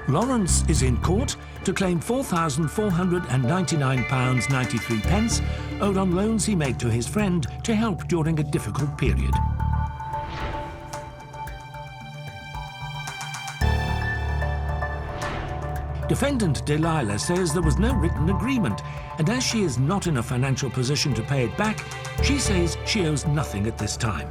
Lawrence is in court to claim £4,499.93 owed on loans he made to his friend to help during a difficult period. Defendant Delilah says there was no written agreement, and as she is not in a financial position to pay it back, she says she owes nothing at this time.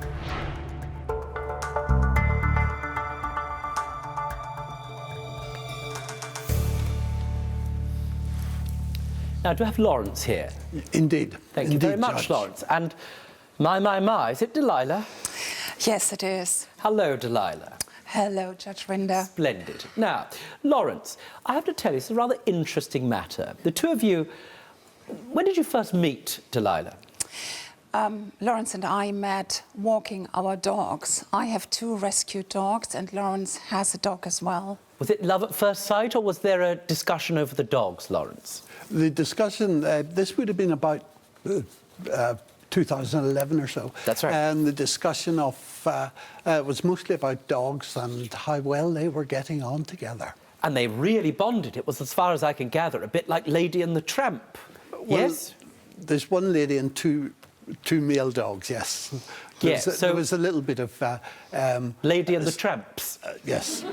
Now, do I have Lawrence here? Indeed. Thank you very much, Judge. Lawrence. And my, is it Delilah? Yes, it is. Hello, Delilah. Hello, Judge Rinder. Splendid. Now, Lawrence, I have to tell you, it's a rather interesting matter. The two of you, when did you first meet Delilah? Lawrence and I met walking our dogs. I have 2 rescued dogs, and Lawrence has a dog as well. Was it love at first sight, or was there a discussion over the dogs, Lawrence? The discussion, this would have been about 2011 or so. That's right. And the discussion of was mostly about dogs and how well they were getting on together. And they really bonded. It was, as far as I can gather, a bit like Lady and the Tramp. Well, yes? There's one lady and two male dogs, yes. Yes, There was a little bit of... Lady and the Tramps. Yes.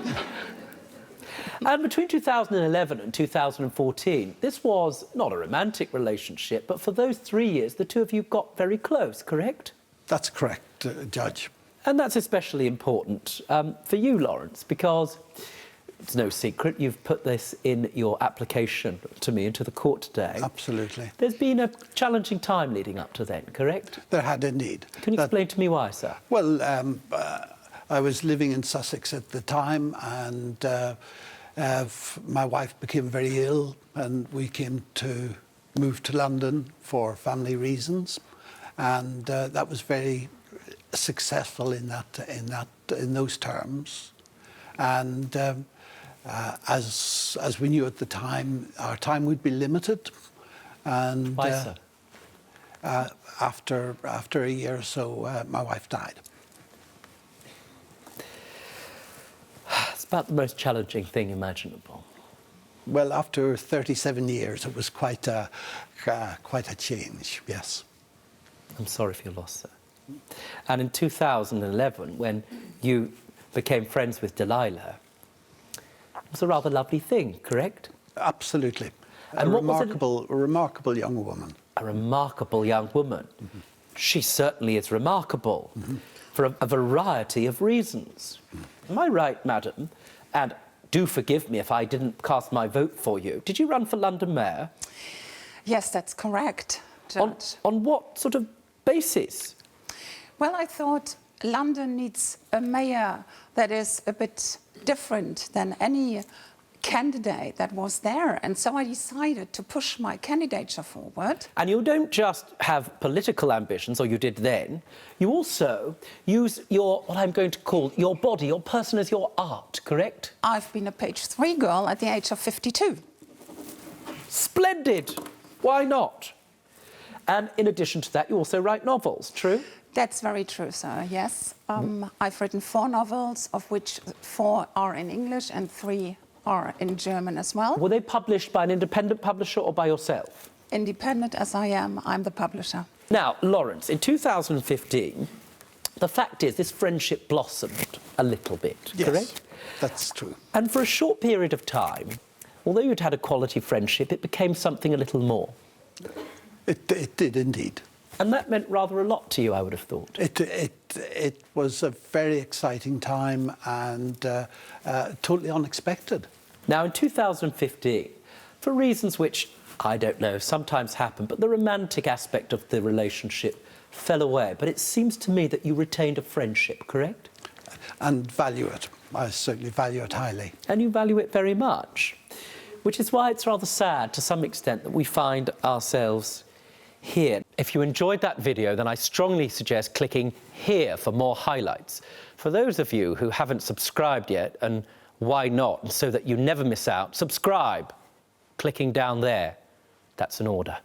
And between 2011 and 2014, this was not a romantic relationship, but for those 3 years, the two of you got very close, correct? That's correct, Judge. And that's especially important for you, Lawrence, because it's no secret you've put this in your application to me and to the court today. Absolutely. There's been a challenging time leading up to then, correct? There had indeed. Can you explain to me why, sir? Well, I was living in Sussex at the time, and my wife became very ill, and we came to move to London for family reasons, and that was very successful in those terms. And as we knew at the time, our time would be limited, and Why, sir? After a year or so, my wife died. It's about the most challenging thing imaginable. Well, after 37 years, it was quite a change, yes. I'm sorry for your loss, sir. And in 2011, when you became friends with Delilah, it was a rather lovely thing, correct? Absolutely. And a remarkable young woman. A remarkable young woman. Mm-hmm. She certainly is remarkable for a variety of reasons. Am I right, madam? And do forgive me if I didn't cast my vote for you. Did you run for London Mayor? Yes, that's correct, Judge. On what sort of basis? Well, I thought London needs a mayor that is a bit different than any candidate that was there, and so I decided to push my candidature forward. And you don't just have political ambitions, or you did then, you also use your, what I'm going to call, your body, your person as your art, correct? I've been a page 3 girl at the age of 52. Splendid! Why not? And in addition to that, you also write novels, true? That's very true, sir, yes. I've written 4 novels, of which 4 are in English and 3 are in German as well. Were they published by an independent publisher or by yourself? Independent as I am, I'm the publisher. Now, Lawrence, in 2015, the fact is this friendship blossomed a little bit, yes, correct? That's true. And for a short period of time, although you'd had a quality friendship, it became something a little more. It did indeed. And that meant rather a lot to you, I would have thought. It was a very exciting time and totally unexpected. Now, in 2015, for reasons which, I don't know, sometimes happen, but the romantic aspect of the relationship fell away. But it seems to me that you retained a friendship, correct? And value it. I certainly value it highly. And you value it very much, which is why it's rather sad to some extent that we find ourselves here. If you enjoyed that video, then I strongly suggest clicking here for more highlights. For those of you who haven't subscribed yet, and why not, so that you never miss out, subscribe, clicking down there. That's an order.